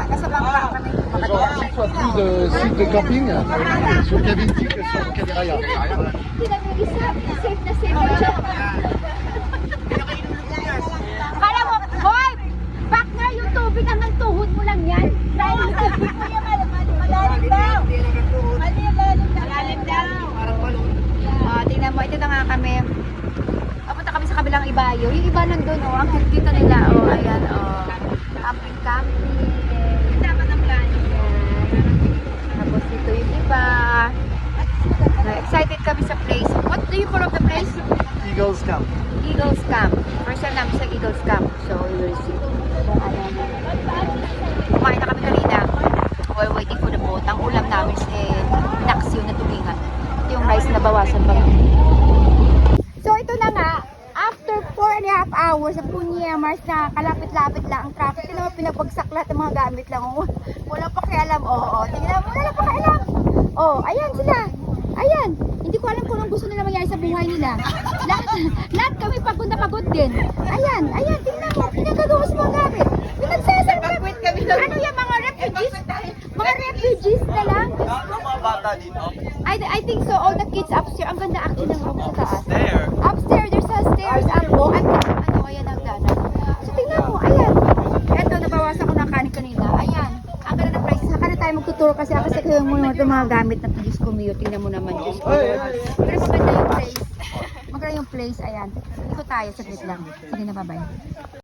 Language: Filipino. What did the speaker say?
nasa bangka kami. Genre, que ce soit plus de sites de camping, sur Cavinti que sur Caldera. Safe na safe na siya. Kala mo, hoy! Partner, yung tubig hanggang tuhod mo lang yan. Dahil yung tubig mo yan, malalim daw. Malalim daw. Tingnan mo, ito na nga kami. Papunta kami sa kabilang ibayo. Yung iba nandun, oh. Ang cute nila, oh. Ayan, oh. Camping. Dapat ang plano. Tapos ito yung iba. Excited kami sa place. What do you call of the place? Eagles Camp. Eagles Camp. First time namin sa Eagles Camp. So, we will see. Kumain na kami kanina. While waiting for the boat. Ang ulam namin is naksiw na tulingan. Ito yung rice na bawasan pa. So, ito na nga. After 4.5 hours sa Punyemars na kalapit-lapit lang ang traffic. Ito naman pinabagsak lahat ng mga gamit lang. Wala pa kialam. Oo. Tingnan mo, wala pa kialam. Oh, ayan sila. Ayan. Hindi ko alam kung anong gusto nila mangyari sa buhay nila. Lahat kami pagod na pagod din. Ayan, ayan. Tingnan mo. Pinagagawa sa mga gamit. Pinagsasalpagwit kami. Ano yan, mga refugees? Mga refugees na lang. Mga bata dito. I think so. All the kids upstairs. Ang ganda actually ng room sa taas. There. Upstairs, there's a stairs up. Ano, ayan ang dana. So, tingnan mo. Ayan. Eto, nabawasan ko ng kanin kanina. Ayan. Ang ganda ng prices. Saka na tayo magtuturo kasi kayo mo naman itong mga gamit na Diyos ko Mio. Tingnan mo naman Diyos ko. Pero maganda yung place. Maganda yung place. Ayan. Ito tayo. Saglit lang. Sige na, bye-bye.